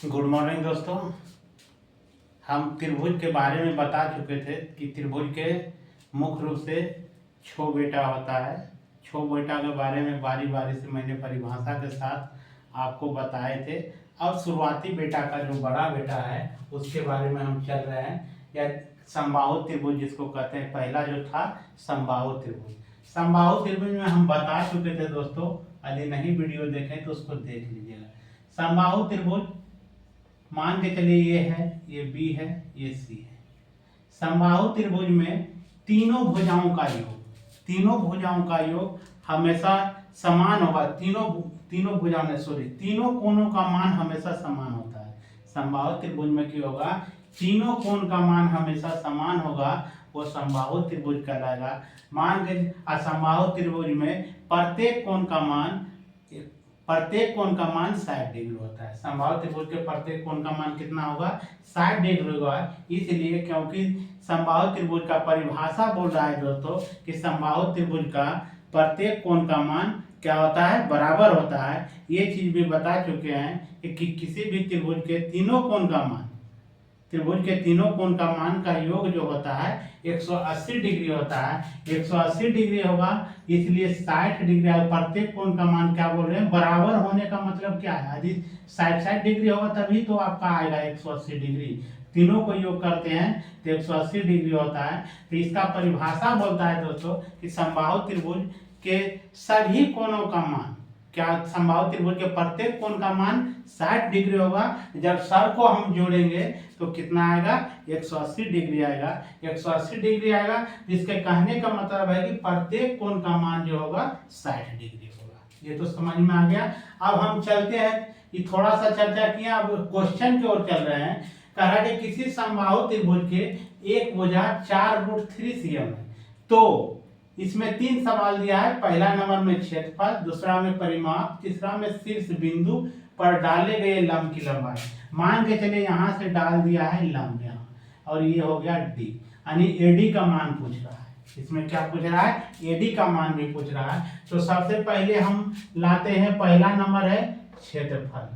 Good morning दोस्तों। हम त्रिभुज के बारे में बता चुके थे कि त्रिभुज के मुख्य रूप से 6 बेटा होता है। 6 बेटा के बारे में बारी बारी से मैंने परिभाषा के साथ आपको बताए थे। अब शुरुआती बेटा का जो बड़ा बेटा है उसके बारे में हम चल रहे हैं, या समबाहु त्रिभुज जिसको कहते हैं। पहला जो था समबाहु त्रिभुज। समबाहु त्रिभुज में हम बता चुके थे दोस्तों, यदि नहीं वीडियो देखें तो उसको देख लीजिएगा। समबाहु त्रिभुज मान के चलिए ये है, ये बी है, ये सी है। समबाहु त्रिभुज में तीनों भुजाओं का योग हमेशा समान होगा। तीनों कोणों का मान हमेशा समान होता है। समबाहु त्रिभुज में क्या होगा, तीनों कोण का मान हमेशा समान होगा, वो समबाहु त्रिभुज कहलाएगा। मान के असमबाहु त्रिभुज में प्रत्येक कोण का मान 60 डिग्री होता है। समबाहु त्रिभुज के प्रत्येक कोण का मान कितना होगा, 60 डिग्री होगा। इसलिए क्योंकि समबाहु त्रिभुज का परिभाषा बोल रहा है दोस्तों कि समबाहु त्रिभुज का प्रत्येक कोण का मान क्या होता है, बराबर होता है। ये चीज भी बता चुके हैं कि किसी भी त्रिभुज के तीनों कोण का मान का योग जो होता है 180 डिग्री होता है। 180 डिग्री होगा, इसलिए 60 डिग्री। प्रत्येक कोण का मान क्या बोल रहे हैं, बराबर होने का मतलब क्या है, यदि 60 डिग्री होगा तभी तो आपका आएगा 180 डिग्री। तीनों को योग करते हैं तो 180 डिग्री होता है। तो इसका परिभाषा बोलता है दोस्तों कि समबाहु त्रिभुज के सभी कोणों का मान, क्या समबाहु त्रिभुज के प्रत्येक कोण का मान 60 डिग्री होगा। जब सब को हम जोड़ेंगे तो कितना आएगा, 180 डिग्री आएगा। 180 डिग्री आएगा, इसके कहने का मतलब है कि प्रत्येक कोण का मान जो होगा 60 डिग्री होगा। ये तो समझ में आ गया। अब हम चलते हैं, ये थोड़ा सा चर्चा किया, अब क्वेश्चन की ओर चल रहे हैं। कह रहा है कि किसी समबाहु त्रिभुज के एक भुजा 4√3 cm है। तो इसमें 3 सवाल दिया है। पहला नंबर में क्षेत्रफल, दूसरा में परिमाप, तीसरा में शीर्ष बिंदु पर डाले गए लंब की लंबाई। मान के चलिए यहाँ से डाल दिया है लंब यहाँ, और ये हो गया डी, यानी एडी का मान पूछ रहा है। इसमें क्या पूछ रहा है, एडी का मान भी पूछ रहा है। तो सबसे पहले हम लाते हैं, पहला नंबर है क्षेत्रफल।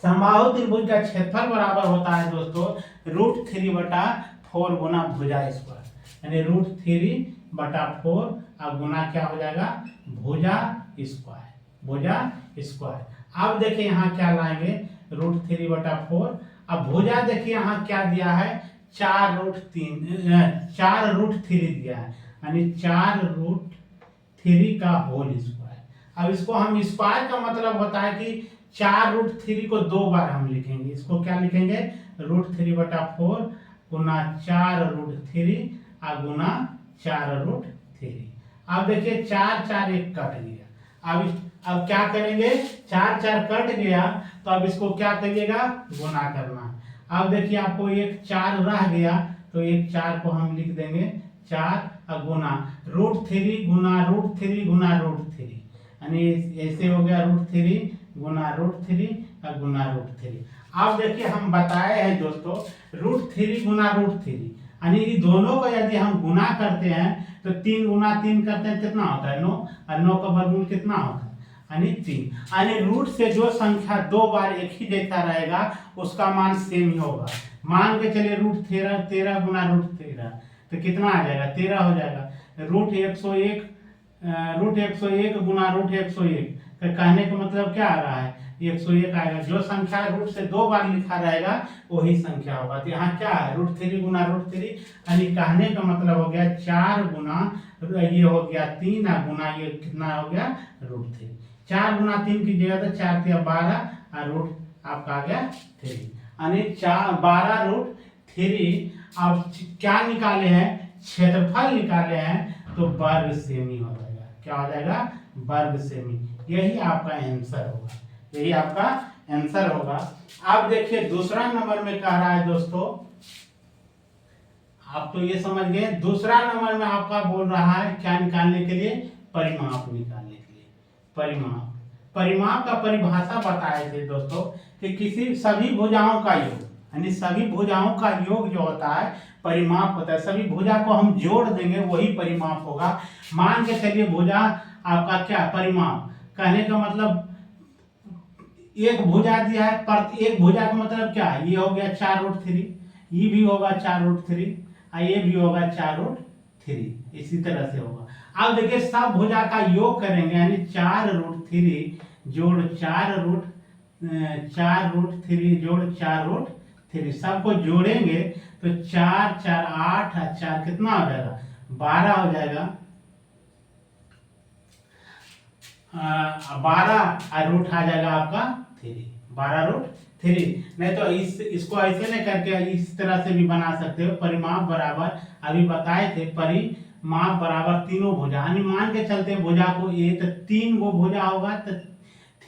समबाहु त्रिभुज का क्षेत्रफल बराबर होता है दोस्तों √3/4 गुना भुजा स्क्वायर, यानी √3/4 और गुना क्या हो जाएगा, भुजा स्क्वायर। अब देखिए यहाँ क्या लाएंगे, √3/4। अब भुजा देखिए यहाँ क्या दिया है, 4√3 दिया है, यानी 4√3 का होल स्क्वायर। अब इसको हम स्क्वायर का मतलब होता है कि 4√3 को 2 बार हम लिखेंगे। इसको क्या लिखेंगे, √3/4 गुना 4√3 और गुना 4√3। अब देखिए 4 1 कट गया। अब क्या करेंगे, 4 कट गया, तो अब इसको क्या करिएगा, गुना करना। अब देखिए आपको एक 4 रह गया, तो एक 4 को हम लिख देंगे 4 और गुना √3 गुना √3 गुना √3, यानी ऐसे हो गया √3 गुना √3 और गुना √3। अब देखिए हम बताए हैं दोस्तों √3 गुना √3, यानी दोनों को यदि हम गुना करते हैं तो 3 गुना 3 करते हैं, कितना होता है 9, और 9 का वर्गमूल कितना होता है, यानी 3। यानी रूट से जो संख्या 2 बार एक ही जैसा रहेगा उसका मान सेम ही होगा। मान के चलिए √13 गुना √13 तो कितना आ जाएगा, 13 हो जाएगा। √101 गुना √101 तो कहने का मतलब क्या आ रहा है, 101 आएगा। जो संख्या रूट से 2 बार लिखा रहेगा वही संख्या होगा। तो यहाँ क्या है, √3 गुना √3, यानी कहने का मतलब हो गया 4 गुना ये हो गया 3 और गुना ये कितना हो गया √3। 4 गुना 3 की जगह तो 4 × 12 और रूट आपका आ गया 3, यानी 12√3। अब क्या निकाले हैं, क्षेत्रफल निकाले हैं, तो वर्ग सेमी हो जाएगा। क्या हो जाएगा, वर्ग सेमी। यही आपका आंसर होगा। अब देखिए दूसरा नंबर में कह रहा है दोस्तों, आप तो ये समझ गए। दूसरा नंबर में आपका बोल रहा है क्या निकालने के लिए, परिमाप निकालने के लिए। परिमाप का परिभाषा बताए थे दोस्तों कि किसी सभी भुजाओं का योग, यानी सभी भुजाओं का योग जो होता है परिमाप होता है। सभी भुजा को हम जोड़ देंगे वही परिमाप होगा। मान के चलिए भुजा आपका क्या, परिमाप कहने का मतलब एक भुजा दिया है, पर एक भुजा का मतलब क्या है, ये हो गया 4√3, ये भी होगा 4√3 और ये भी होगा 4√3, इसी तरह से होगा। अब देखिए सब भुजा का योग करेंगे, यानी 4√3 जोड़ 4√3 जोड़ 4√3 सबको जोड़ेंगे तो 4 4 8 और 4 कितना हो जाएगा, 12 हो जाएगा। 12 रूट आ जाएगा आपका 3, 12√3। नहीं तो इसको ऐसे नहीं करके इस तरह से भी बना सकते हो। परिमाप बराबर अभी बताए थे, परिमाप बराबर तीनों भुजा, यानी मान के चलते भुजा को ए तो 3 गो भुजा होगा तो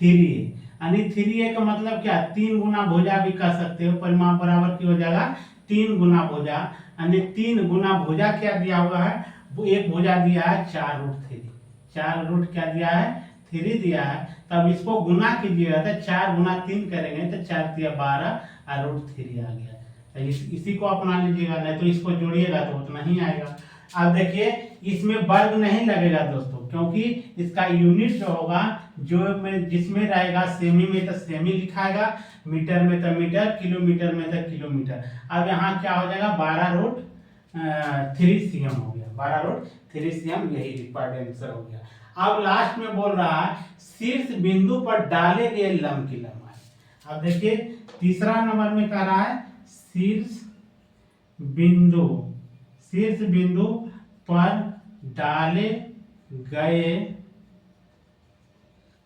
3a, यानी 3a का मतलब क्या, 3 गुना भुजा भी कह सकते हो। परिमाप बराबर की हो जाएगा 3 गुना भुजा, यानी 3 गुना भुजा क्या दिया हुआ है, एक भुजा दिया है 4√3, 4 क्या दिया है, 3 दिया है। तब इसको गुना कीजिएगा तो 4 गुना 3 करेंगे तो 4 दिया 12 और √3 आ गया। तो इसी को अपना लीजिएगा, नहीं तो इसको जोड़िएगा तो उतना ही आएगा। अब देखिए इसमें वर्ग नहीं लगेगा दोस्तों, क्योंकि इसका यूनिट जो होगा, जो में जिसमें रहेगा सेमी में तो सेमी लिखाएगा, मीटर में तो मीटर, किलोमीटर में तो किलोमीटर। अब यहाँ क्या हो जाएगा, 12√3 cm हो गया, 12√3 cm, यही रिक्वायर्ड आंसर हो गया। अब लास्ट में बोल रहा है शीर्ष बिंदु पर डाले गए लंब की लंबाई। अब देखिए तीसरा नंबर में कह रहा है शीर्ष बिंदु पर डाले गए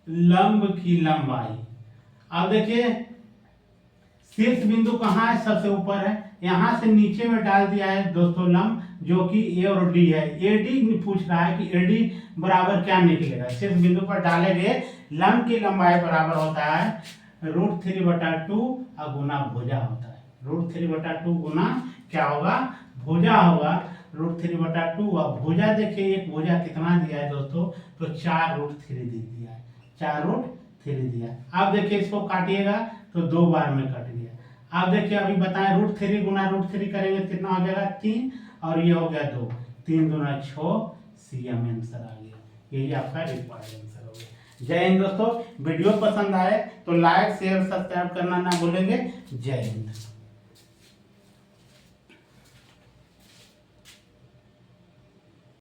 लंब की लंबाई। अब देखिए शीर्ष बिंदु कहाँ है, सबसे ऊपर है, यहां से नीचे में डाल दिया है दोस्तों लंब, जो कि ए और डी है। एडी पूछ रहा है कि एडी बराबर क्या निकलेगा। शीर्ष बिंदु पर डाले गए लंब की लंबाई बराबर होता है √3/2 और गुना भुजा होता है। √3/2 गुना क्या होगा, भुजा होगा, √3/2 और भुजा देखिए एक भुजा कितना दिया है दोस्तों, तो 4√3 दिया है, 4√3 दिया है। अब देखिए इसको काटिएगा तो 2 बार में कट गया। अब देखिए अभी बताएं √3 गुना √3 करेंगे तो कितना हो जाएगा, 3, और ये हो गया 2, 3 दूना 6 cm आंसर आ गया। यही आपका रिक्वायर्ड आंसर हो गया। जय हिंद दोस्तों, वीडियो पसंद आए तो लाइक शेयर सब्सक्राइब करना ना भूलेंगे। जय हिंद।